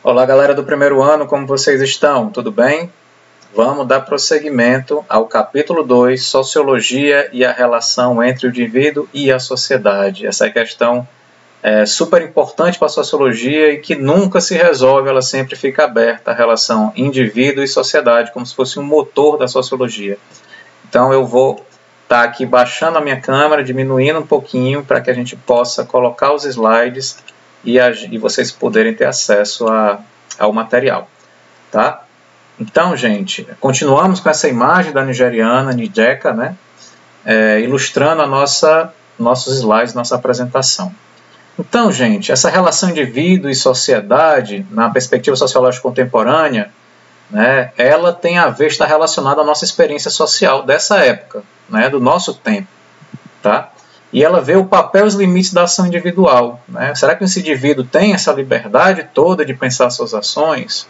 Olá, galera do primeiro ano, como vocês estão? Tudo bem? Vamos dar prosseguimento ao capítulo 2, Sociologia e a relação entre o indivíduo e a sociedade. Essa questão é super importante para a sociologia e que nunca se resolve, ela sempre fica aberta, a relação indivíduo e sociedade, como se fosse um motor da sociologia. Então eu vou estar aqui baixando a minha câmera, diminuindo um pouquinho para que a gente possa colocar os slides e vocês poderem ter acesso ao material, tá? Então, gente, continuamos com essa imagem da nigeriana, Njideka, né? Ilustrando nossos slides, nossa apresentação. Então, gente, essa relação indivíduo e sociedade, na perspectiva sociológica contemporânea, né, ela tem a ver, está relacionada à nossa experiência social dessa época, né, do nosso tempo, tá? E ela vê o papel e os limites da ação individual, né? Será que esse indivíduo tem essa liberdade toda de pensar suas ações?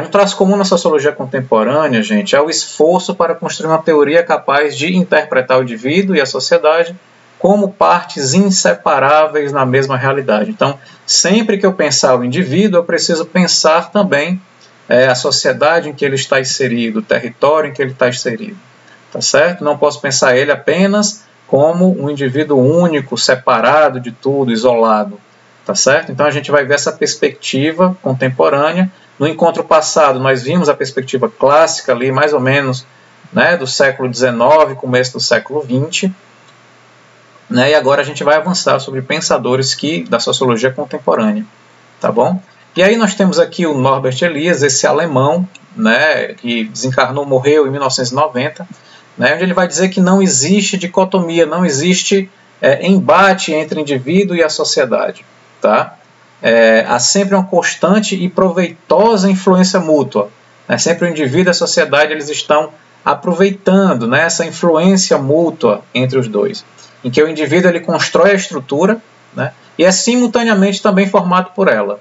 Um traço comum na sociologia contemporânea, gente, é o esforço para construir uma teoria capaz de interpretar o indivíduo e a sociedade como partes inseparáveis na mesma realidade. Então, sempre que eu pensar o indivíduo, eu preciso pensar também a sociedade em que ele está inserido, o território em que ele está inserido, tá certo? Não posso pensar ele apenas como um indivíduo único, separado de tudo, isolado, tá certo? Então a gente vai ver essa perspectiva contemporânea. No encontro passado nós vimos a perspectiva clássica ali, mais ou menos, né, do século XIX, começo do século XX, né, e agora a gente vai avançar sobre pensadores da sociologia contemporânea, tá bom? E aí nós temos aqui o Norbert Elias, esse alemão, né, que desencarnou, morreu em 1990, né, onde ele vai dizer que não existe dicotomia, não existe embate entre o indivíduo e a sociedade, tá? Há sempre uma constante e proveitosa influência mútua, né? Sempre o indivíduo e a sociedade eles estão aproveitando, né, essa influência mútua entre os dois, em que o indivíduo ele constrói a estrutura, né, e é simultaneamente também formado por ela.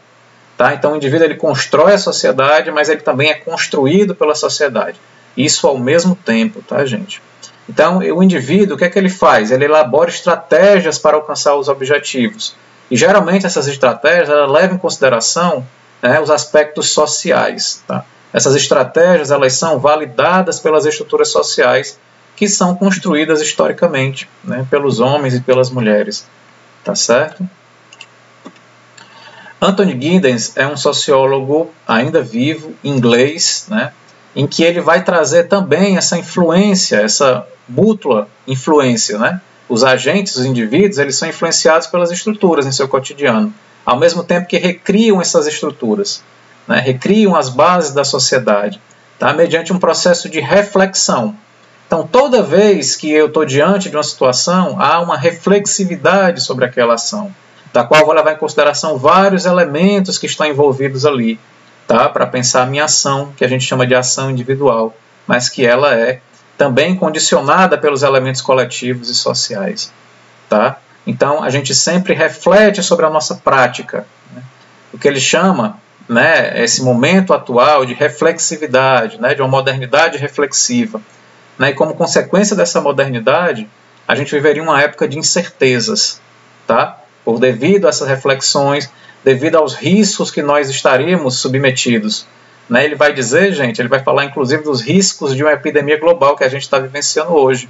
Tá? Então o indivíduo ele constrói a sociedade, mas ele também é construído pela sociedade. Isso ao mesmo tempo, tá, gente? Então, o indivíduo, o que é que ele faz? Ele elabora estratégias para alcançar os objetivos. E, geralmente, essas estratégias levam em consideração, né, os aspectos sociais. Tá? Essas estratégias elas são validadas pelas estruturas sociais que são construídas historicamente, né, pelos homens e pelas mulheres. Tá certo? Anthony Giddens é um sociólogo ainda vivo, inglês, né, em que ele vai trazer também essa influência, essa mútua influência, né? Os agentes, os indivíduos, eles são influenciados pelas estruturas em seu cotidiano, ao mesmo tempo que recriam essas estruturas, né? Recriam as bases da sociedade, tá? Mediante um processo de reflexão. Então, toda vez que eu estou diante de uma situação, há uma reflexividade sobre aquela ação, da qual vou levar em consideração vários elementos que estão envolvidos ali, tá? Para pensar a minha ação, que a gente chama de ação individual, mas que ela é também condicionada pelos elementos coletivos e sociais. Tá? Então, a gente sempre reflete sobre a nossa prática, né? O que ele chama, né, esse momento atual de reflexividade, né, de uma modernidade reflexiva. Né? E como consequência dessa modernidade, a gente viveria uma época de incertezas, tá? Devido a essas reflexões, devido aos riscos que nós estaríamos submetidos. Né? Ele vai dizer, gente, ele vai falar inclusive dos riscos de uma epidemia global que a gente está vivenciando hoje.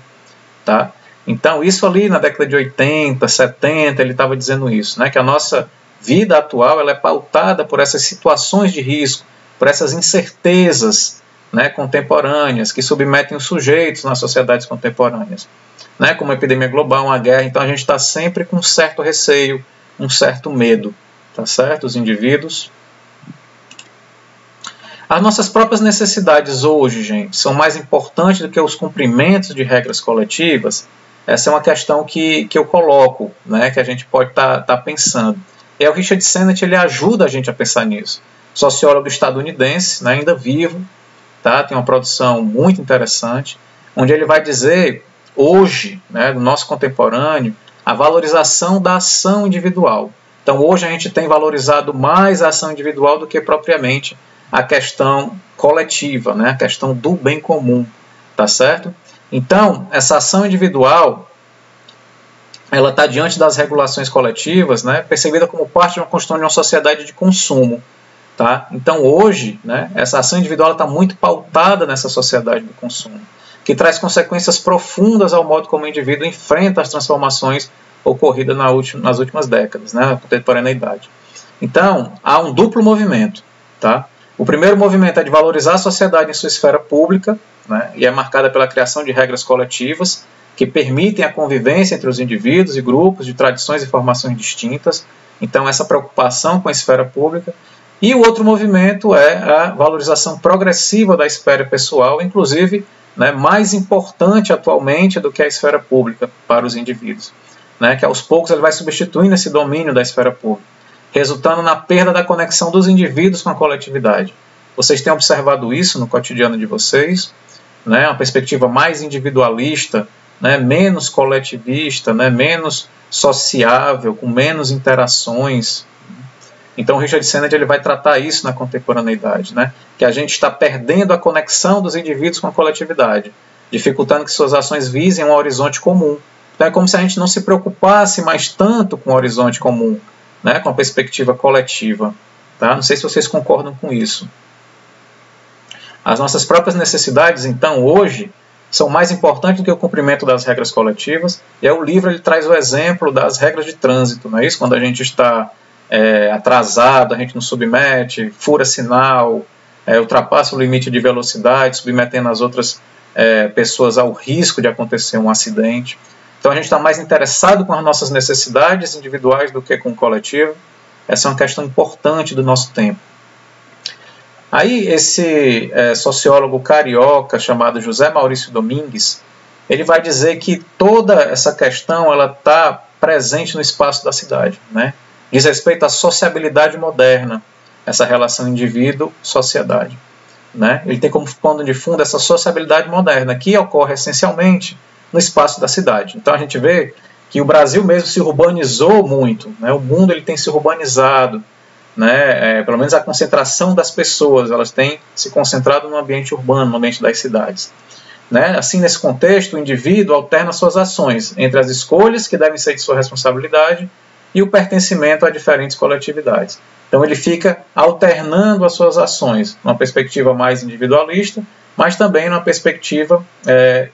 Tá? Então, isso ali na década de 80, 70, ele estava dizendo isso, né? Que a nossa vida atual ela é pautada por essas situações de risco, por essas incertezas, né, contemporâneas, que submetem os sujeitos nas sociedades contemporâneas. Né? Como a epidemia global, uma guerra, então a gente está sempre com um certo receio, um certo medo. Tá certo? Os indivíduos. As nossas próprias necessidades hoje, gente, são mais importantes do que os cumprimentos de regras coletivas? Essa é uma questão que eu coloco, né, que a gente pode estar pensando. E o Richard Sennett ele ajuda a gente a pensar nisso. Sociólogo estadunidense, né, ainda vivo, tá, tem uma produção muito interessante, onde ele vai dizer, hoje, né, no nosso contemporâneo, a valorização da ação individual. Então, hoje a gente tem valorizado mais a ação individual do que propriamente a questão coletiva, né? A questão do bem comum, tá certo? Então, essa ação individual, ela está diante das regulações coletivas, né? Percebida como parte de uma construção de uma sociedade de consumo, Tá? Então hoje, né, essa ação individual está muito pautada nessa sociedade do consumo, que traz consequências profundas ao modo como o indivíduo enfrenta as transformações ocorridas nas últimas décadas, né, na contemporaneidade. Então, há um duplo movimento. Tá? O primeiro movimento é de valorizar a sociedade em sua esfera pública, né, e é marcada pela criação de regras coletivas que permitem a convivência entre os indivíduos e grupos de tradições e formações distintas. Então, essa preocupação com a esfera pública. E o outro movimento é a valorização progressiva da esfera pessoal, inclusive, né, mais importante atualmente do que a esfera pública para os indivíduos, né, que aos poucos ele vai substituindo esse domínio da esfera pública, resultando na perda da conexão dos indivíduos com a coletividade. Vocês têm observado isso no cotidiano de vocês, né, uma perspectiva mais individualista, né, menos coletivista, né, menos sociável, com menos interações. Então, o Richard Sennett ele vai tratar isso na contemporaneidade, né? Que a gente está perdendo a conexão dos indivíduos com a coletividade, dificultando que suas ações visem um horizonte comum. Então, é como se a gente não se preocupasse mais tanto com o horizonte comum, né? Com a perspectiva coletiva. Tá? Não sei se vocês concordam com isso. As nossas próprias necessidades, então, hoje, são mais importantes do que o cumprimento das regras coletivas. E aí o livro ele traz o exemplo das regras de trânsito, não é isso? Quando a gente está atrasado, a gente não submete, fura sinal, ultrapassa o limite de velocidade, submetendo as outras pessoas ao risco de acontecer um acidente. Então a gente está mais interessado com as nossas necessidades individuais do que com o coletivo. Essa é uma questão importante do nosso tempo. Aí esse sociólogo carioca chamado José Maurício Domingues, ele vai dizer que toda essa questão ela está presente no espaço da cidade, né? Diz respeito à sociabilidade moderna, essa relação indivíduo-sociedade. Né? Ele tem como pano de fundo essa sociabilidade moderna, que ocorre essencialmente no espaço da cidade. Então a gente vê que o Brasil mesmo se urbanizou muito, né? O mundo ele tem se urbanizado, né? Pelo menos a concentração das pessoas, elas têm se concentrado no ambiente urbano, no ambiente das cidades. Né? Assim, nesse contexto, o indivíduo alterna suas ações entre as escolhas que devem ser de sua responsabilidade e o pertencimento a diferentes coletividades. Então ele fica alternando as suas ações, numa perspectiva mais individualista, mas também numa perspectiva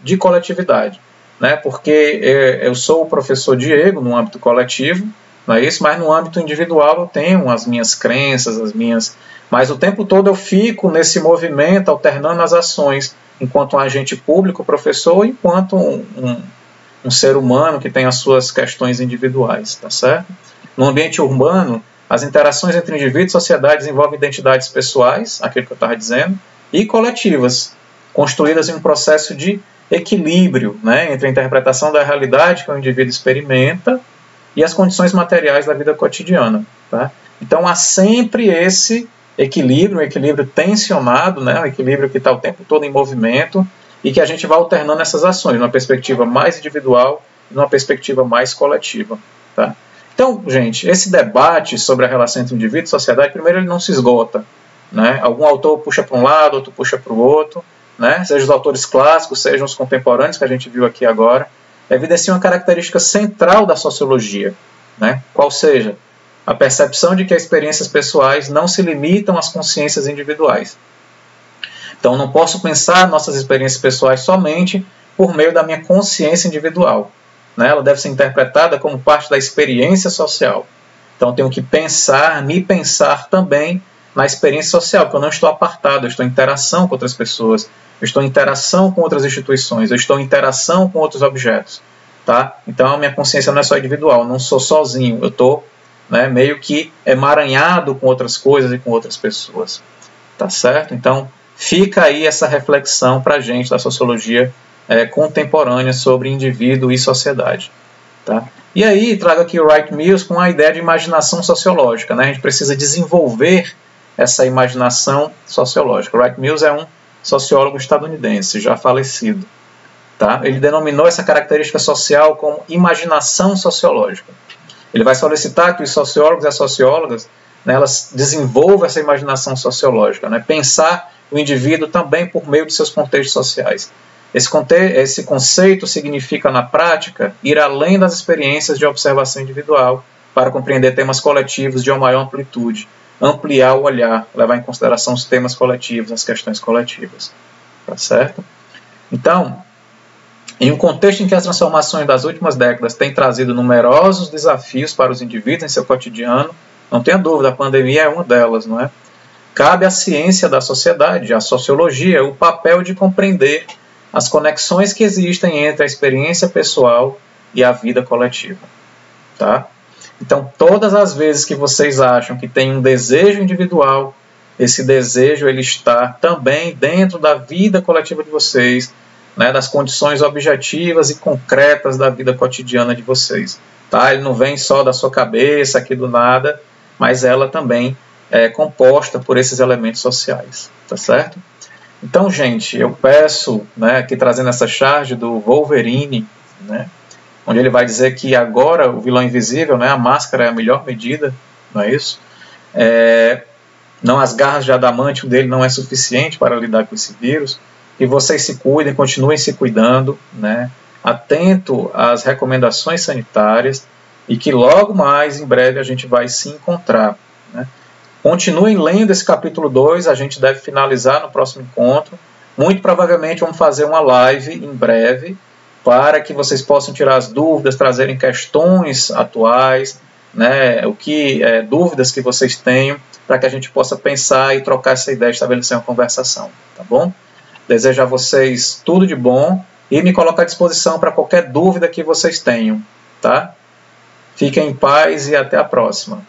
de coletividade. Né? Porque eu sou o professor Diego no âmbito coletivo, não é isso? Mas no âmbito individual eu tenho as minhas crenças, mas o tempo todo eu fico nesse movimento, alternando as ações, enquanto um agente público, professor, enquanto um ser humano que tem as suas questões individuais, tá certo? No ambiente urbano, as interações entre indivíduos e sociedade desenvolvem identidades pessoais, aquilo que eu estava dizendo, e coletivas, construídas em um processo de equilíbrio, né, entre a interpretação da realidade que o indivíduo experimenta e as condições materiais da vida cotidiana. Tá? Então há sempre esse equilíbrio, um equilíbrio tensionado, né, um equilíbrio que está o tempo todo em movimento, e que a gente vai alternando essas ações, numa perspectiva mais individual e numa perspectiva mais coletiva. Tá? Então, gente, esse debate sobre a relação entre indivíduo e sociedade, primeiro ele não se esgota. Né? Algum autor puxa para um lado, outro puxa para o outro, né? Seja os autores clássicos, sejam os contemporâneos que a gente viu aqui agora, evidenciam uma característica central da sociologia, né? Qual seja a percepção de que as experiências pessoais não se limitam às consciências individuais. Então, não posso pensar nossas experiências pessoais somente por meio da minha consciência individual. Né? Ela deve ser interpretada como parte da experiência social. Então, eu tenho que me pensar também na experiência social, porque eu não estou apartado, eu estou em interação com outras pessoas, eu estou em interação com outras instituições, eu estou em interação com outros objetos. Tá? Então, a minha consciência não é só individual, eu não sou sozinho, eu estou meio que emaranhado com outras coisas e com outras pessoas. Tá certo? Então, fica aí essa reflexão para a gente da sociologia contemporânea sobre indivíduo e sociedade. Tá? E aí, trago aqui o Wright Mills com a ideia de imaginação sociológica. Né? A gente precisa desenvolver essa imaginação sociológica. O Wright Mills é um sociólogo estadunidense, já falecido. Tá? Ele denominou essa característica social como imaginação sociológica. Ele vai solicitar que os sociólogos e as sociólogas elas desenvolvam essa imaginação sociológica, né? Pensar o indivíduo também por meio de seus contextos sociais. Esse conceito significa, na prática, ir além das experiências de observação individual para compreender temas coletivos de uma maior amplitude, ampliar o olhar, levar em consideração os temas coletivos, as questões coletivas. Tá certo? Então, em um contexto em que as transformações das últimas décadas têm trazido numerosos desafios para os indivíduos em seu cotidiano, não tenha dúvida, a pandemia é uma delas, não é? Cabe à ciência da sociedade, à sociologia, o papel de compreender as conexões que existem entre a experiência pessoal e a vida coletiva. Tá? Então, todas as vezes que vocês acham que tem um desejo individual, esse desejo ele está também dentro da vida coletiva de vocês, né, das condições objetivas e concretas da vida cotidiana de vocês. Tá? Ele não vem só da sua cabeça, aqui do nada, mas ela também é composta por esses elementos sociais. Tá certo? Então, gente, eu peço, né, aqui trazendo essa charge do Wolverine, né, onde ele vai dizer que agora o vilão invisível, né, a máscara é a melhor medida, não é isso? Não, as garras de adamantium dele não é suficiente para lidar com esse vírus. Que vocês se cuidem, continuem se cuidando, né, atento às recomendações sanitárias e que logo mais, em breve, a gente vai se encontrar. Né? Continuem lendo esse capítulo 2, a gente deve finalizar no próximo encontro. Muito provavelmente vamos fazer uma live em breve para que vocês possam tirar as dúvidas, trazerem questões atuais, né, dúvidas que vocês tenham, para que a gente possa pensar e trocar essa ideia, estabelecer uma conversação. Tá bom? Desejo a vocês tudo de bom e me coloco à disposição para qualquer dúvida que vocês tenham. Tá? Fiquem em paz e até a próxima.